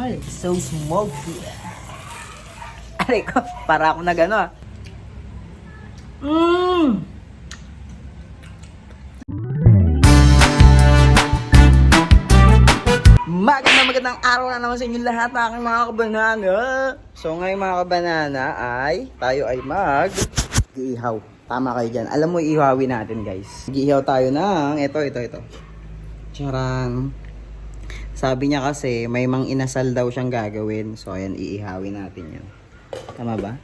Smile. So smoky. Aray ko, para ako na gano'n ah. Magandang araw na naman sa inyo lahat aking mga kabanana. So ngayon mga kabanana ay tayo ay mag-iihaw. Tama kayo dyan. Alam mo iihawin natin guys. Mag-iihaw tayo ng ito. Charan. Sabi niya kasi may mang inasal daw siyang gagawin. So ayan, iihawin natin yan. Tama ba?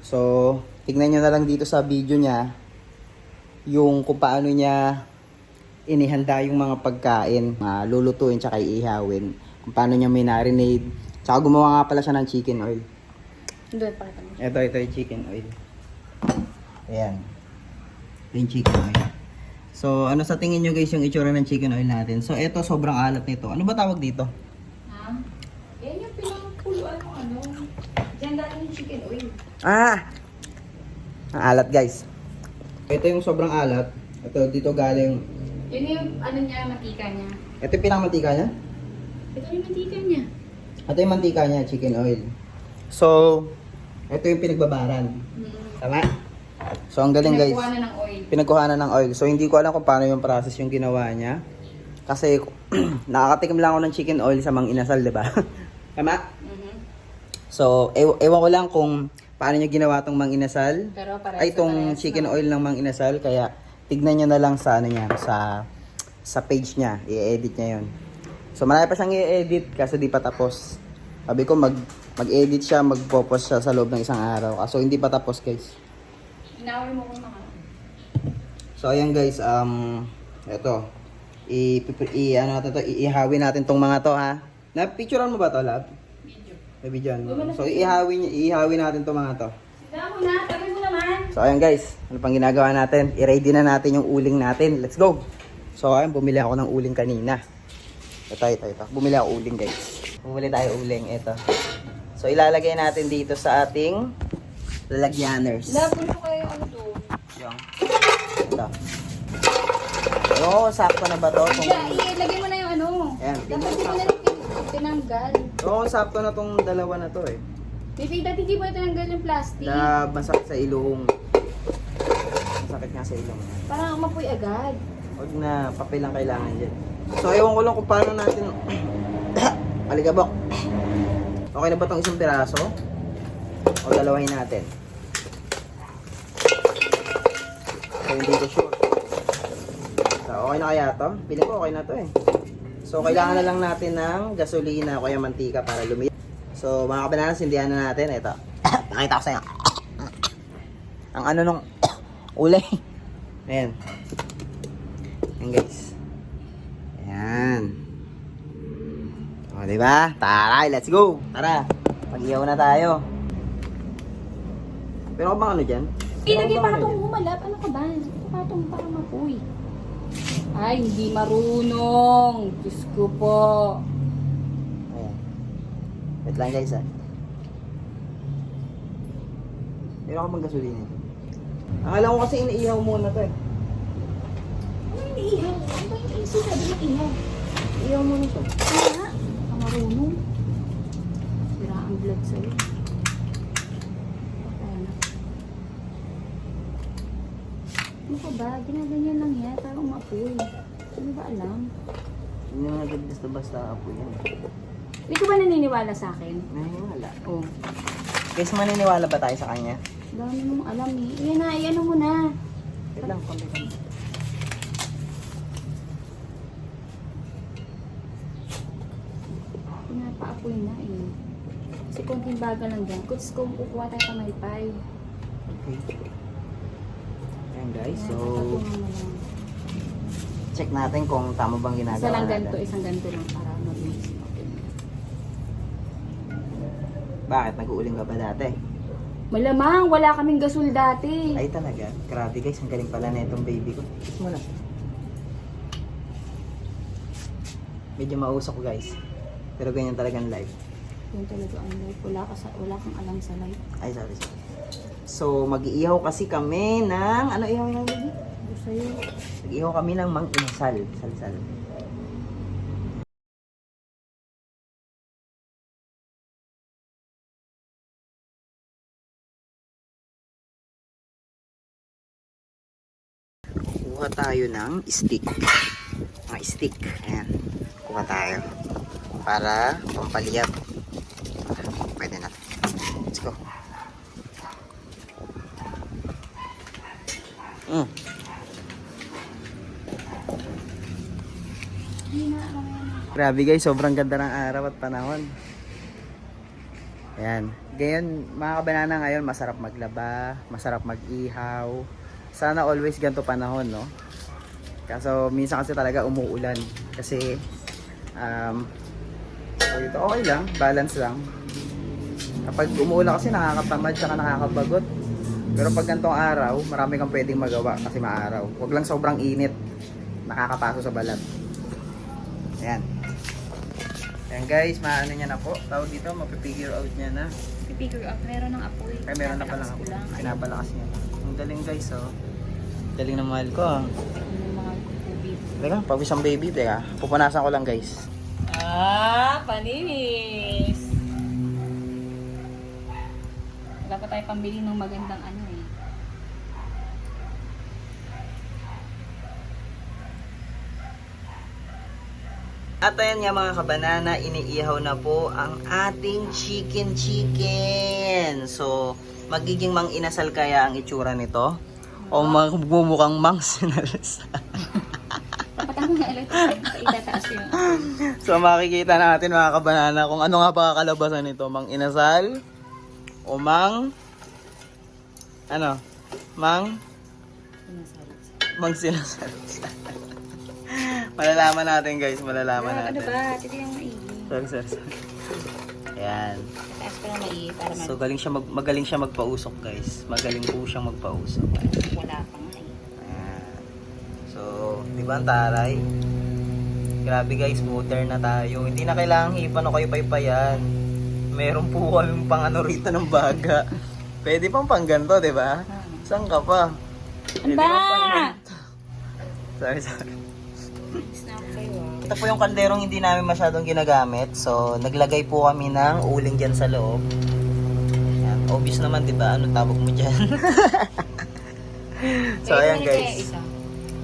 So tignan nyo na lang dito sa video niya yung kung paano niya inihanda yung mga pagkain, lulutuin tsaka iihawin. Kung paano niya marinade. Tsaka gumawa nga pala siya ng chicken oil. Doon, pakita mo. Ito yung chicken oil. Ayan. Ito yung chicken oil. So, ano sa tingin nyo guys yung itsura ng chicken oil natin? So, ito sobrang alat nito. Ano ba tawag dito? Ha? Yan yung pinakapuluan ng ano. Diyan dati yung chicken oil. Ang alat guys. Ito yung sobrang alat. Ito dito galing. Yun yung ano niya, mantika niya. Ito yung pinakamantika niya? Ito yung mantika niya. Ito yung mantika niya, chicken oil. So, ito yung pinagbabaran. Tama? So, ang galing guys. Pinagkuhanan ng oil. Pinagkuhanan ng oil. So, hindi ko alam kung paano yung process yung ginawa niya. Kasi, nakakatikim lang ako ng chicken oil sa mang inasal, di ba? Tama? So, ewan ko lang kung paano niya ginawa tong mang inasal. Pero ay, itong chicken oil ng mang inasal. Kaya, tignan nyo na lang sa ano niya, sa page niya. I-edit niya yun. So, marami pa siyang i-edit kasi di pa tapos. Sabi ko, mag-edit siya, mag-post siya sa loob ng isang araw. So, hindi pa tapos, guys. Inaway mo kung maka. So, ayan guys, eto. Iihawin natin tong mga to, ha? Na-picturean mo ba to, Lab? Video. May video. So, iihawin natin tong mga to. Sila mo na, tabi mo naman. So, ayan guys, ano pang ginagawa natin? I-ready na natin yung uling natin. Let's go! So, ayan, bumili ako ng uling kanina. Ito. Bumili ako uling guys. Bumili tayo uling, ito. So, ilalagay natin dito sa ating lalagyaners. Labon ko kayo ano doon. Yung. Ito. Oo, sakto na ba to? Ilagay mo na yung ano. Ayan. Dapat di mo na tinanggal. Oo, sakto na tong dalawa na to eh. Baby, dati di mo na tinanggal yung plastic. Masakit sa ilong. Masakit nga sa ilong. Parang umapoy agad. Huwag na, papel lang kailangan dyan. So, ewan ko lang kung paano natin... Aligabok. Okay na ba itong isang piraso? O dalawahin natin? So, hindi ko sure. So, okay na kaya to? Pili ko okay na to eh. So, kailangan na lang natin ng gasolina o kaya mantika para lumiyap. So, mga kabanana, sindihan na natin. Ito. Pakita ko sa'yo. Ang ano nung ulay. Ayan. Ayan guys. Ayan. O, diba? Taray, let's go. Tara. Mag-ihaw na tayo. Pero bang ano dyan? Ilagay pa itong humalap. Ano ka ba? Pa itong para mapoy. Ay, hindi marunong. Diyos ko po. Ayan. Wait lang guys ah. Meron ka bang gasolina? Akala ko kasi iniihaw muna to eh. Ano yung iihaw? Ano ba yung isip na yung iihaw? Iihaw muna to. Ano nga? Ang marunong. Sira ang blood sa'yo. Ayan na. Ano ka ba? Ginaganyan lang yan. Parang umapoy. Ano ba alam? Hindi naman agad basta-basta apo yan. Hindi ka ba naniniwala sa akin? Naniniwala. Oo. Guys, maniniwala ba tayo sa kanya? Dami mong alam eh. Iyan na, iyan mo na. Wait lang, konti lang. Pinapaapoy na eh. Kasi konting baga lang dyan. Kung kukuha tayo kamaypay. Okay. Ayan guys, so Tatungan mo lang. check natin kung tama bang ginagawa Isa lang natin. ganito, isang ganito lang para mabilis. Bakit? Nag-uuling ka ba dati? Malamang, wala kaming gasol dati. Ay talaga. Grabe guys, ang galing pala na itong baby ko. Kiss mo na. Medyo mausok guys. Pero ganyan talagang life. Yan talaga ang life. Wala kang alam sa life. Ay, sorry. So, mag-iihaw kasi kami ng... Ano ihaw yung baby? Gusto sa'yo. Mag-ihaw kami ng mang-inasal. Sal-sal. kuha tayo ng stick. Mga stick. Ayan. Kuha tayo. Para pampaliyab. Pwede na. Let's go. Grabe guys, sobrang ganda ng araw at panahon. Ayan. Ngayon, mga kabanana ngayon, masarap maglaba, masarap mag-ihaw. Sana always ganito panahon, no? Kaso minsan kasi talaga umuulan. Kasi, ito okay lang, balance lang. Kapag umuulan kasi nakakatamad tsaka nakakabagot. Pero pag ganitong araw, marami kang pwedeng magawa kasi maaraw. Huwag lang sobrang init, nakakapaso sa balat. Ayan. Ayan guys, maano niya na po. Tawag dito, mapipigure out niya na. Figure out, meron ng apoy. Ay, meron na pala ako. Pinapalakas niya. Ang galing guys, oh. Galing na mahal ko, ah. Yung mga tubig. Teka, pawis ang baby. Teka, pupunasan ko lang guys. Paninis! Wala pa tayo pambili ng magandang ano eh. At ayan nga mga kabanana, iniihaw na po ang ating chicken. So, magiging mang inasal kaya ang itsura nito? O magmumukhang mang sinalsa? Tapatan mo na electric. Itataas ko yung apoy. So, makikita natin mga kabanana kung ano nga ba kakalabasan nito. Mang inasal? O mang... Ano? Mang sinasal. Malalaman natin guys, malalaman Ano natin. ba? Titi yung maigi. Sorry. Ayan. Taas ko na maigi para So magaling siya magpausok guys. Magaling po siyang magpausok. wala pa nga eh. Ayan. So, di ba ang taray? Grabe guys, butter na tayo. Hindi na kailangang hipan o kayo paypayan. Meron po kaming pang ano rito ng baga. Pwede pang ganito, di ba? Saan ka pa? Ano ba? Sorry. Snap kayo ah. Ito po yung kalderong hindi namin masyadong ginagamit. So, naglagay po kami ng uling dyan sa loob. Yan. Obvious naman, di ba? Ano tawag mo dyan? So, ayan guys.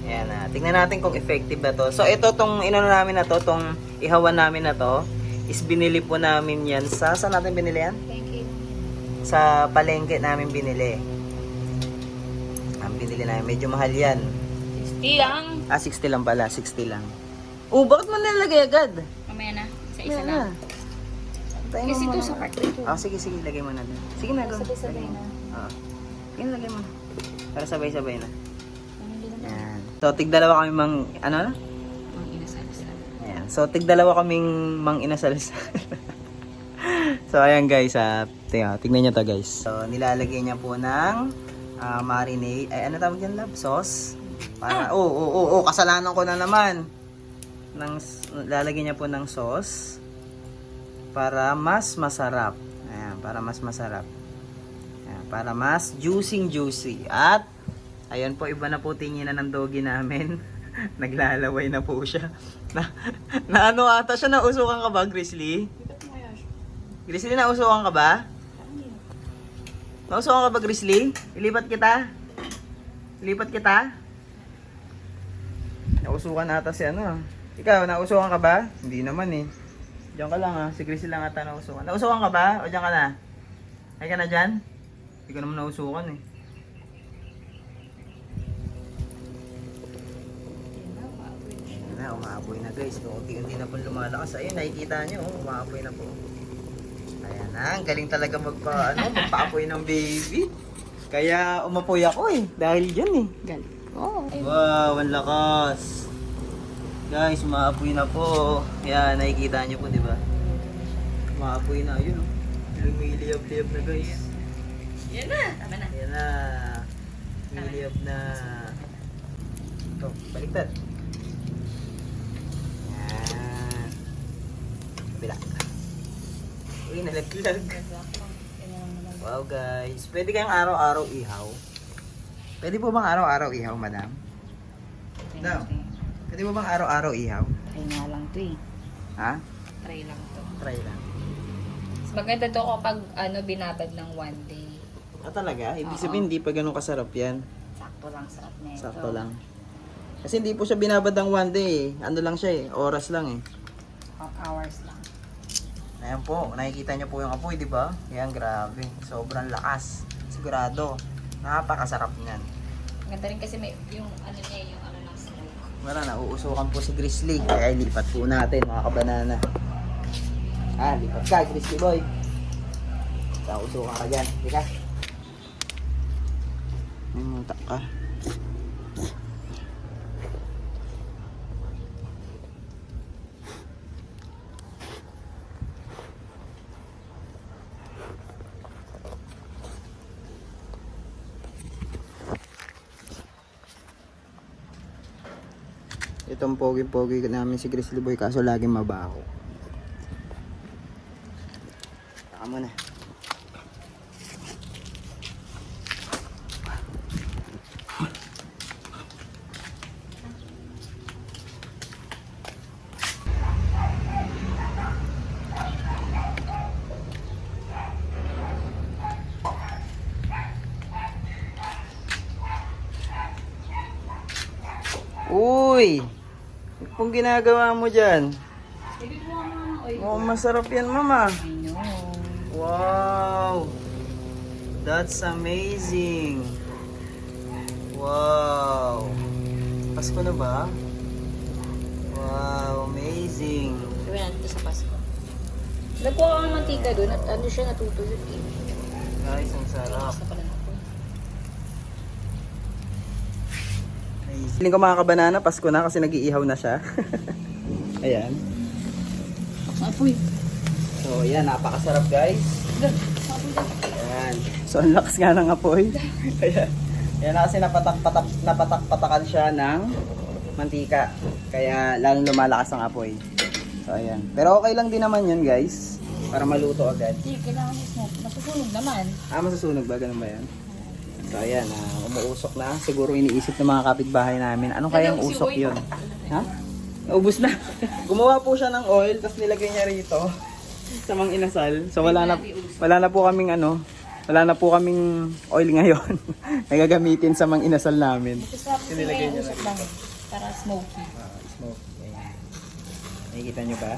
Ayan na. Tingnan natin kung effective ba to. So, ito tong inano namin na to, tong ihawan namin na to, is binili po namin yan sa, saan natin binili yan? Thank you. Sa palengke namin binili. Ang binili namin. Medyo mahal yan. 60 lang. 60 lang pala. 60 lang. Oh, bakit mo nilagay agad? Mamaya na. Isa-isa na. Tayo Kasi mo ito muna. sa part 3 ko. Sige, lagay mo na dun. Sige na, go. Sabay-sabay na. Sige, lagay mo na. Para sabay-sabay na. Hindi naman. Yan. So, tigdalawa kami mang, ano na? Ang inasal-sal. Ayan. So, tigdalawa kaming mang inasalsal. So, ayan guys, tignan nyo to guys. So, nilalagay niya po ng marinade. Ay, ano tawag yan, love? Sauce? Para, kasalanan ko na naman. Lalagay niya po ng sauce para mas masarap. Ayan, para mas masarap. Ayan, para mas juicy. At, ayan po, iba na po tingin na ng doggy namin. Naglalaway na po siya. Na ano ata siya, nausukan ka ba, Grizzly? Grizzly, nausukan ka ba? Nausukan ka ba, Grizzly? Ilipat kita? Nausukan ata si ano. Ikaw, nausukan ka ba? Hindi naman eh. Diyan ka lang si Grizzly lang ata nausukan. Nausukan ka ba? O diyan ka na? Ay ka na dyan? Hindi ka naman nausukan eh. Ayan na, umaapoy na guys. Unti-unti na po lumalakas. Ayun, nakikita nyo, umaapoy na po. Ayan na, ang galing talaga magpaapoy ng baby. Kaya umapoy ako eh, dahil dyan eh. Galing. Oh. Wow, ang lakas. Guys, umaapoy na po. Yan, nakikita nyo po, di ba? Umaapoy na, yun. Lumiliyab-liyab na guys. Yan na. Tama na. Yan na. Lumiliyab na. Ito, baliktad. Yan. Kabila. Uy, nalaglag. Wow guys, pwede kayong araw-araw ihaw. Pwede po bang araw-araw ihaw, madam? No. Pwede po bang araw-araw ihaw? Try nga lang to eh. Ha? Try lang to. Try lang. Mas maganda to kapag binabad ng one day. Talaga? Ibig Oo. sabihin, hindi pa ganun kasarap yan. Sakto lang sarap na ito. Sakto lang. Kasi hindi po siya binabadang one day eh. Ano lang siya eh, oras lang eh. Hours lang. Ayan po, nakikita niyo po yung apoy, di ba? Ayan, grabe. Sobrang lakas. Sigurado. Napakasarap niyan. Maganda rin kasi may yung ano niya, yung ano ng smoke. Wala na, uusukan po si Grizzly. Kaya lipat po natin, mga kabanana. Lipat ka, Grizzly boy. Usukan ka dyan. Hindi ka. Muntak ka. Itong pogi-pogi namin si Grizzly Boy kaso laging mabaho. Saka muna. Uy! Ano pong ginagawa mo dyan? Sige mo mga oil. Oh, masarap yan, mama. I know. Wow! That's amazing! Wow! Pasko na ba? Wow, amazing! Gawin natin ito sa Pasko. Nagkuha ko ng mantika doon at ano siya natutulog eh. Guys, ang sarap. Basta pala na ako. Feeling ko mga kabanana, Pasko na kasi nag-iihaw na siya. Ayan. Apoy. So, ayan, napakasarap guys. Apoy lang. Ayan. So, ang lakas nga ng apoy. Ayan. Ayan na kasi napatak-patakan siya ng mantika. Kaya lalong lumalakas ang apoy. So, ayan. Pero okay lang din naman yun guys. Para maluto agad. Hindi, kailangan yung smoke. Masusunog naman. Masusunog ba? Ganun ba yan? So, ayan. Umuusok na. Siguro iniisip ng mga kapitbahay namin. Ano kayang usok yun? Ha? Naubos na. Gumawa po siya ng oil, tapos nilagay niya rito sa mang inasal. So wala na po kaming wala na po kaming oil ngayon. Nagagamitin sa mang inasal namin. Masasarap kasi Nilagay may niya usok lang. Para smoky. Smoke. Ayan. Nakikita nyo ba?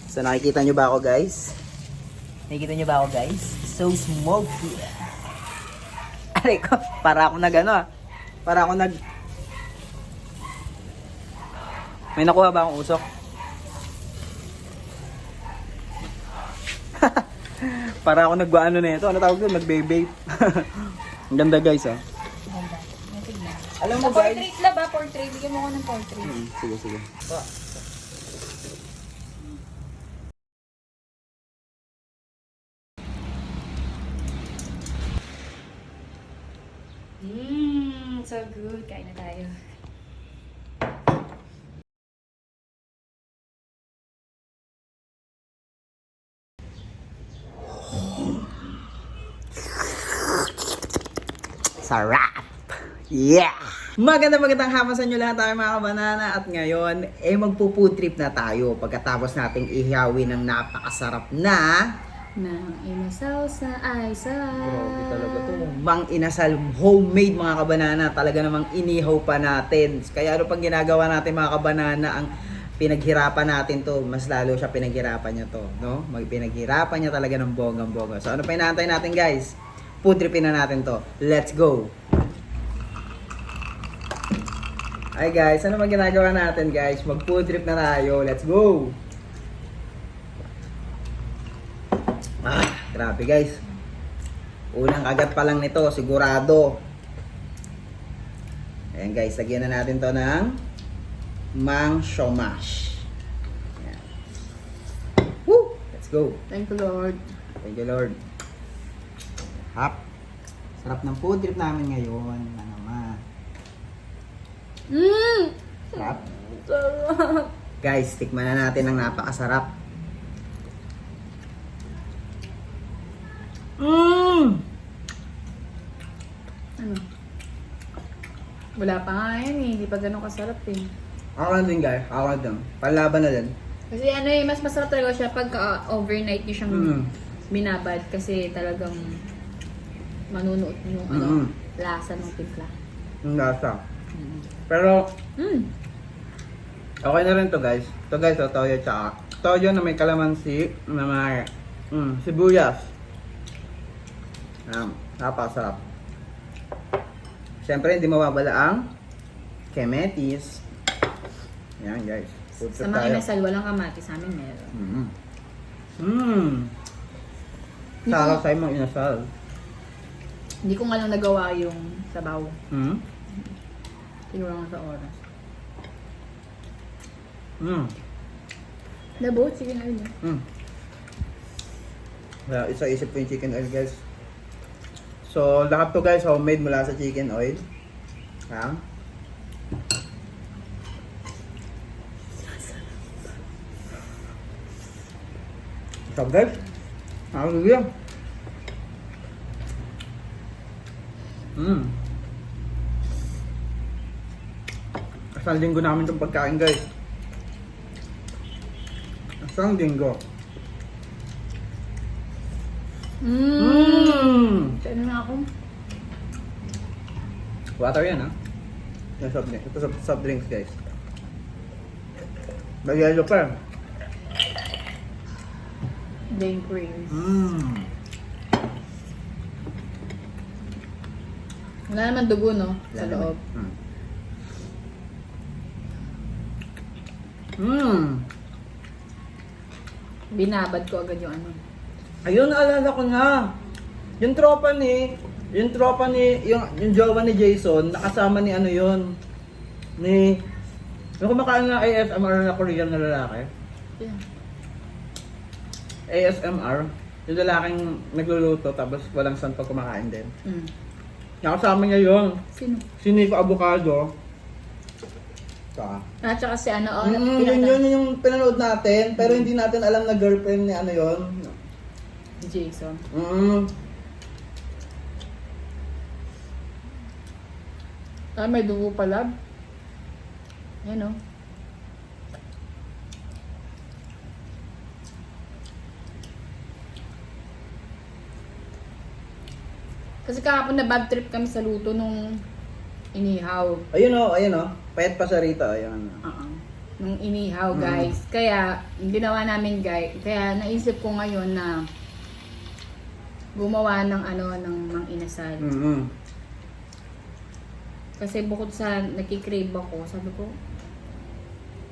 So nakikita nyo ba ako guys? Nakikita nyo ba ako guys? So smoky. Aray ko, para ako para ako may nakuha ba akong usok? Para ako nagwaano na ito. Ano tawag doon? Nagbe-vape. Ang ganda guys oh. Ganda. Natignan. Alam mo Sa guys. portrait na ba? Portrait. Bigyan mo ko ng portrait. Sige, sige. So good. Kain na tayo. Sarap! Yeah! Magandang hapon sa inyo lahat tayo mga kabanana at ngayon magpo-food trip na tayo pagkatapos nating ihawin ng napakasarap na Inasal sa Aisa. grabe talaga to. Mang inasal homemade mga kabanana. Talaga namang inihaw pa natin. Kaya ano pang ginagawa natin mga kabanana, ang pinaghirapan natin to, mas lalo siya pinaghirapan niya to, no? Pinaghirapan niya talaga ng bonggang-bongga. So ano pa inaantay natin guys? Food tripin na natin to. Let's go! Ay guys, ano bang ginagawa natin guys? Mag food trip na tayo. Let's go! Grabe guys. Unang kagat pa lang nito, sigurado. Ayan guys, lagyan na natin to ng mang shomash. Ayan. Woo! Let's go. Thank you, Lord. Thank you Lord. Hap. Sarap ng food trip namin ngayon. Ano naman. Sarap. Sarap. Guys, tikman na natin ang napakasarap. Ano? Wala pa nga yan eh. Hindi pa ganun kasarap eh. Ako lang din guys. Ako lang din. Panlaban na din. Kasi ano eh, mas masarap talaga siya pag overnight niyo siyang binabad. Kasi talagang manunuot yung Mm. lasa ng timpla. Yung lasa. Pero, Mm. okay na rin to guys. To guys, toyo tsaka. Toyo na may kalamansi, na may sibuyas. Napakasarap. Siyempre, hindi mawawala ang kemetis. Yan guys. Food Sa trip mga tayo. inasal, walang kamatis. Sa amin meron. Sarap sa'yo mga inasal. Hindi ko nga lang nagawa yung sabaw. Siguro nga sa oras. Labo, sige na yun. Kaya isa-isip ko yung chicken oil guys. So, lahat to guys, homemade mula sa chicken oil. Ha? Sarap guys. Nakakagigil. Isang linggo namin itong pagkain guys. Isang linggo. Ano na ako? Water yan ha. Yung soft drink. Ito soft drinks guys. May yellow pa. Plain creams. Wala naman dugo, no? Sa loob. Binabad ko agad yung ano. Ayun, naalala ko na. Yung tropa ni, yung jowa ni Jason, nakasama ni ano yun. Ni, yung kumakain na ASMR na Korean na lalaki. Yeah. ASMR, yung lalaking nagluluto tapos walang san pag kumakain din. Nakasama niya yun. Sino? Si Nico Avocado. Saka. At saka si ano, Yun yung pinanood natin, pero hindi natin alam na girlfriend ni ano yun. Jason. May dugo pala. Yan, oh. Kasi kahapon na bad trip kami sa luto nung inihaw. Ayun o. Payat pa siya rito. Ayun. Nung inihaw, guys. Kaya, yung ginawa namin, guys, kaya naisip ko ngayon na gumawa ng ng mang inasal. Kasi bukod sa nakikrave ako, sabi ko,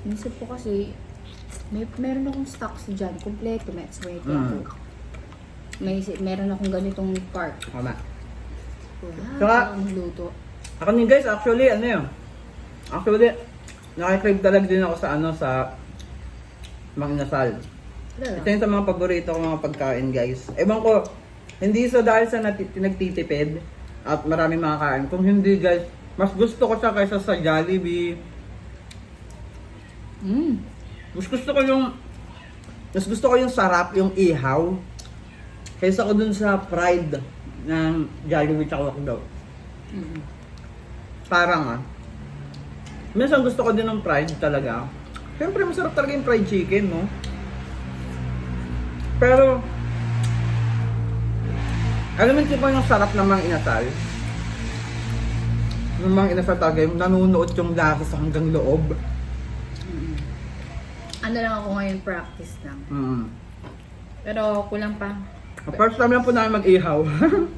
naisip ko kasi, meron akong stocks dyan, kompleto, may swerte ako. Meron akong ganitong part. Tama. Wala, Saka, akong luto. Ako din guys, actually, nakikrave talaga din ako sa mang inasal. Ito yung sa mga paborito ko mga pagkain guys. Ewan ko, hindi dahil sa nagtitipid at maraming makakain. Kung hindi guys, mas gusto ko siya kaysa sa Jollibee. Mas gusto ko yung sarap, yung ihaw. Kaysa ko dun sa fried ng Jollibee tsaka Wakdaw. Parang minsan gusto ko din ng fried talaga. Siyempre masarap talaga yung fried chicken, no? Pero alam mo yung sarap ng mang inasal? Yung mang inasal talaga, yung nanunuot yung lasa sa hanggang loob. Ano lang ako ngayon, practice lang. Pero kulang pa. First time lang po namin mag-ihaw.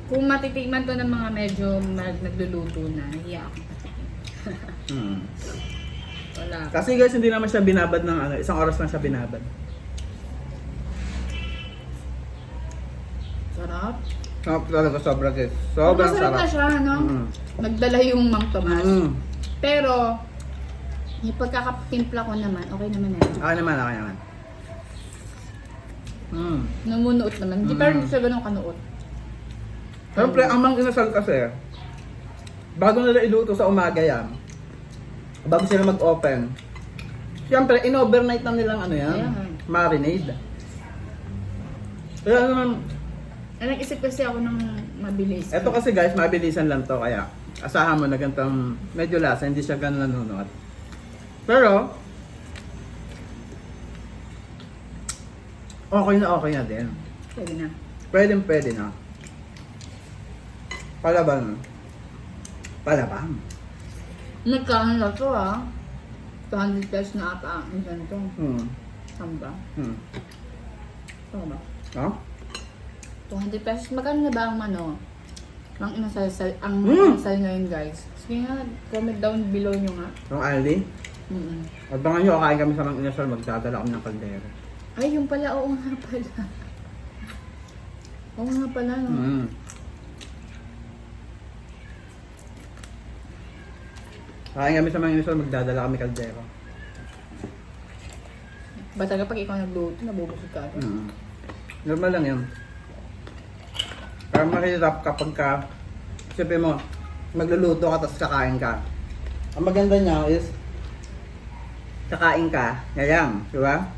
Kung matitikman to ng mga medyo nagluluto na, nahiya ako patikin. Wala. Kasi guys, hindi naman siya binabad ng isang oras lang siya binabad. Sarap. Sarap talaga sobra guys. Sobrang Masarap sarap. na siya, no? Nagdala yung Mang Tomas. Pero, yung pagkakatimpla ko naman, okay naman na yun. Okay naman. Numunuot naman. Pero hindi siya ganun kanuot. Siyempre, ang mang inasal kasi, bago nila iluto sa umaga yan, bago sila mag-open, siyempre, in-overnight na nilang marinade. Kaya naman, Nag-isip kasi ako ng mabilis. eto kasi guys, mabilisan lang to, kaya asahan mo na ganitong medyo lasa, hindi siya ganun nanunot. Pero, okay na din. Pwede na. Pwede na. Palaban. Nagkano na to ah. 200 pesos na ata ang ganito. Saan ba? Saan ba? Ha? 200 pesos. Magkano na ba ang ang inasal ngayon guys? Sige nga, comment down below nyo nga. Yung Aldi? Abangan nyo, kakain kami sa mga inasal, magdadala kami ng kaldero. Ay, yung pala, oo nga pala. Oo nga pala, no? Kakain kami sa mga inasal, magdadala kami kaldero. Ba talaga pag ikaw nagluto, nabubusog ka agad? Normal lang yan. Parang mahirap kapag ka, isipin mo, magluluto ka tapos kakain ka. Ang maganda niya is, kakain ka, yan, di ba?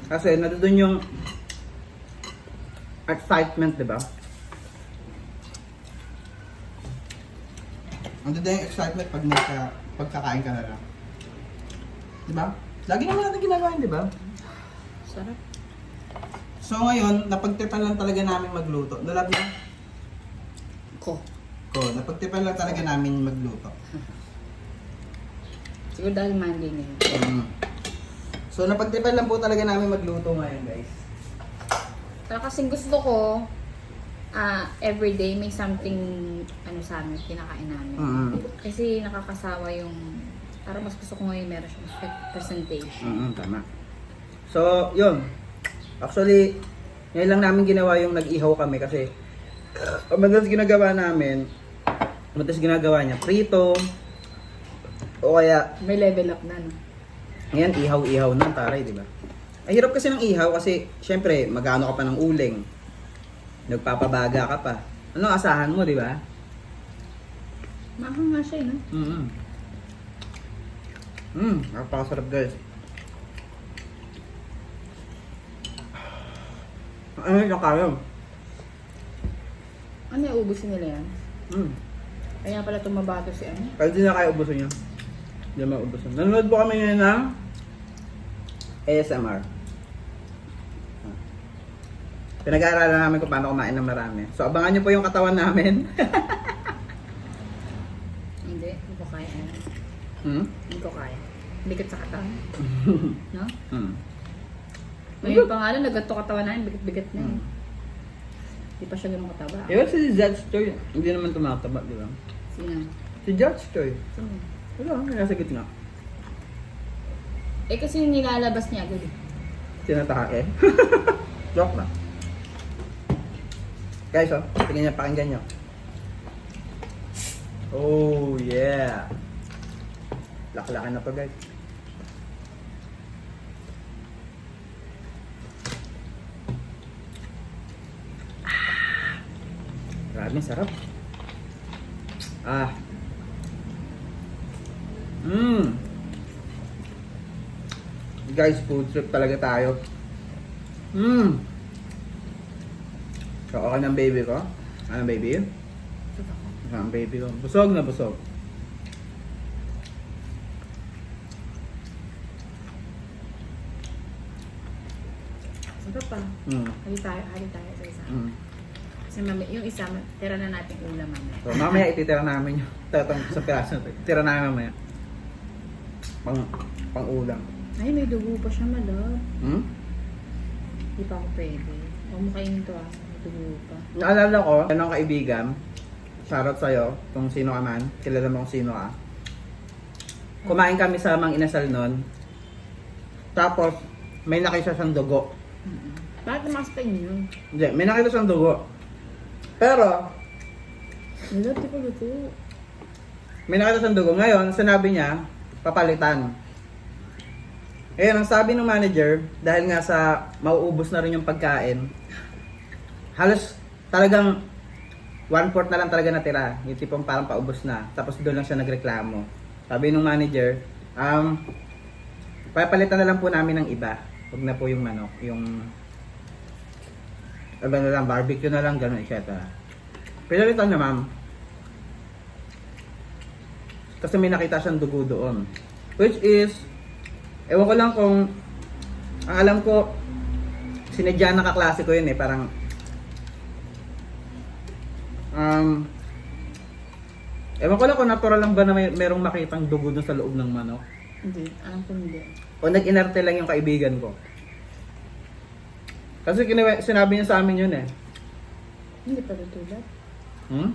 Kasi nandun yung excitement, di ba? Nandun yung excitement pag pagkakain ka na lang. Di ba? Lagi naman natin ginagawa yun, di ba? Sarap. So ngayon, napagtipan lang talaga namin magluto. Nalab na? Ko. Napagtipan lang talaga namin magluto. Siguro dahil Monday na yun. So napagtipan lang po talaga namin magluto ngayon, guys. Pero kasing gusto ko, everyday may something sa amin, kinakain namin. Kasi nakakasawa yung, para mas gusto ko ngayon meron siyang presentation. Tama. So, yun. Actually, ngayon lang namin ginawa yung nag-ihaw kami kasi madalas ginagawa niya prito o kaya May level up na, no? ngayon ihaw-ihaw na taray, di ba? Ang hirap kasi ng ihaw kasi syempre magano ka pa ng uling. Nagpapabaga ka pa. Ano asahan mo, di ba? Mahang nga siya, no? Napakasarap, guys. Ano yung kayo? Ano yung ubusin nila yan? Kaya pala tumabato si ano? Kahit di na kayo ubusin nyo. Hindi na maubusin. Nanonood po kami ngayon ng ASMR. Pinag-aaralan namin kung paano kumain ng marami. So abangan nyo po yung katawan namin. Hindi ko kaya. Hindi ko kaya. Bigat sa katawan. No? Ngayon pa nga lang, nagganto katawan na yun, bigat-bigat na yun. Hindi pa siya ganun kataba. Ewan si Judge Choi, hindi naman tumataba, di ba? Sino? Si Judge Choi. Sino? Wala, nasa gitna. Eh kasi yung nilalabas niya agad eh. Tinatake. Joke na. Guys, tingnan niya, pakinggan niyo. Oh, yeah. Laklakan na to, guys. Grabe, sarap. Guys, food trip talaga tayo. So, okay ng baby ko. Ano baby? Ang baby ko. Busog na busog. Sarap pa. Hali tayo sa isa. Kasi yung isa, tira na natin ulam mamaya. So, mamaya ititira namin yung tatang sa piraso. Tira namin mamaya. Pang ulam. Ay, may dugo pa siya, madam. Hindi pa ako pwede. Huwag mo kainin to may dugo pa. Naalala ko, yan ang kaibigan. Shoutout sa'yo, kung sino ka man. Kilala mo kung sino ka. Kumain kami sa Mang Inasal nun. Tapos, may nakita siyang dugo. Bakit naman sa inyo? Hindi, may nakita siyang dugo. Pero, Wala, di ko luto. may nakita siyang dugo. Ngayon, sinabi niya, papalitan. Ngayon, ang sabi ng manager, dahil nga sa mauubos na rin yung pagkain, halos talagang 1/4 na lang talaga natira. Yung tipong parang paubos na. Tapos doon lang siya nagreklamo. Sabi ng manager, papalitan na lang po namin ng iba. Huwag na po yung manok, yung ano na lang, barbecue na lang, gano'n, etc. Pinalitan na, ma'am. Kasi may nakita siyang dugo doon. Which is, ewan ko lang kung, ang alam ko, sinadya na kaklase ko yun eh, parang, Ewan ko lang kung natural lang ba na merong makitang dugo dun sa loob ng manok. Hindi, alam ko hindi. O nag-inarte lang yung kaibigan ko. Kasi sinabi niya sa amin yun eh. Hindi pa tutulad. Hmm?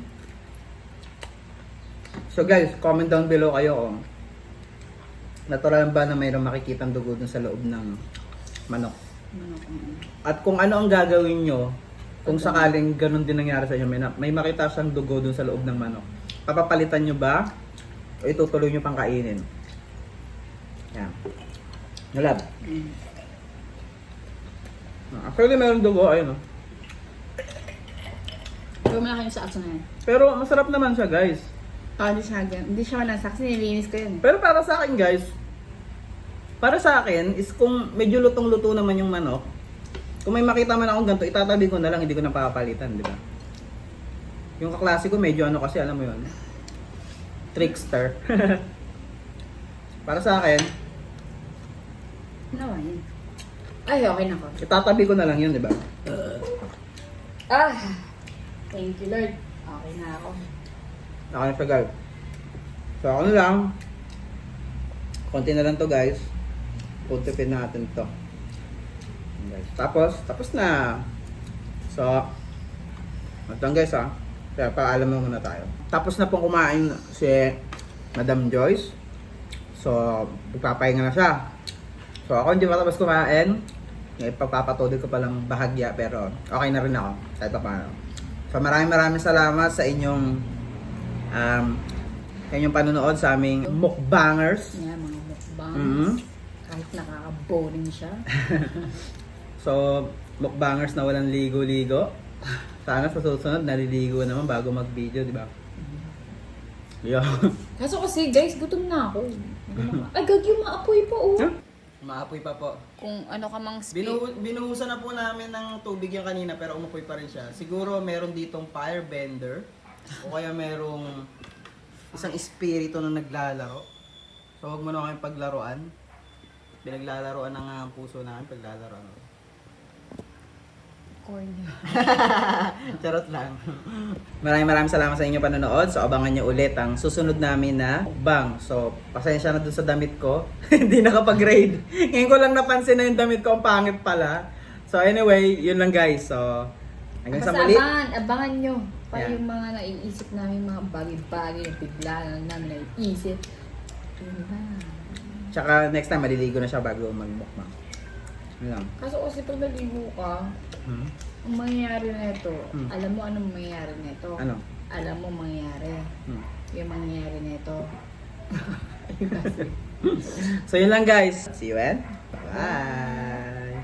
So guys, comment down below kayo kung natural ba na mayroong makikitang dugo dun sa loob ng manok. At kung ano ang gagawin nyo kung sakaling ganun din nangyari sa inyo, may makita siyang dugo dun sa loob ng manok. Papapalitan nyo ba o itutuloy nyo pang kainin? Yan. Nalab. Actually, meron dugo, ayun o. Pero malaki yung sakso na yan. Pero masarap naman siya, guys. Hindi siya nasak. Nilinis ko yun. Pero para sa akin, guys, para sa akin is kung medyo lutong-luto naman yung manok, kung may makita man akong ganito, itatabi ko na lang, hindi ko na papalitan, di ba? Yung kaklase ko medyo ano kasi, alam mo yun, trickster. Para sa akin, Nawa yun. Ay, okay na ko. itatabi ko na lang yun, di ba? Thank you, Lord. Okay na ako. Okay na siya, guys. So, ako na lang. Konti na lang to, guys. Puntipin natin to. Guys. Tapos na. So, ito lang guys ha. Kaya paalam mo muna tayo. Tapos na pong kumain si Madam Joyce. So, magpapahinga na siya. So, ako hindi pa tapos kumain. Ipagpapatuloy ko palang bahagya pero okay na rin ako. Kahit pa paano. So, maraming salamat sa inyong panonood sa aming mukbangers. Yan, mga mukbangs. Mhm. Kahit nakaka-boring siya. So, mukbangers na walang ligo-ligo. Sana sa susunod, naliligo naman bago mag-video, di ba? Yo. Kaso kasi, guys, gutom na ako. Ay, gag yung maapoy pa, oh. Maapoy pa po. Kung ano ka mang speak. Binuhusan na po namin ng tubig yung kanina pero umupoy pa rin siya. Siguro meron ditong firebender o kaya merong isang espiritu na naglalaro. So, huwag mo na kami paglaruan. Pinaglalaroan ng puso namin, paglalaroan. Corny. Charot lang. Maraming salamat sa inyong panonood. So, abangan nyo ulit ang susunod namin na mukbang. So, pasensya na dun sa damit ko. Hindi nakapag-grade. Ngayon ko lang napansin na yung damit ko ang pangit pala. So, anyway, yun lang guys. So, hanggang sa Basta muli. abangan nyo. Pa Yeah. yung mga naiisip namin, mga bagay-bagay na bigla lang namin naiisip. Diba? Tsaka next time, maliligo na siya bago magmukbang. Yun lang. Kaso kasi pag naligo ka, Hmm? ang mangyayari nito, Hmm. alam mo anong mangyayari nito? Ano? Alam mo mangyayari. Hmm. Yung mangyayari nito. So, yun lang guys. See you and bye!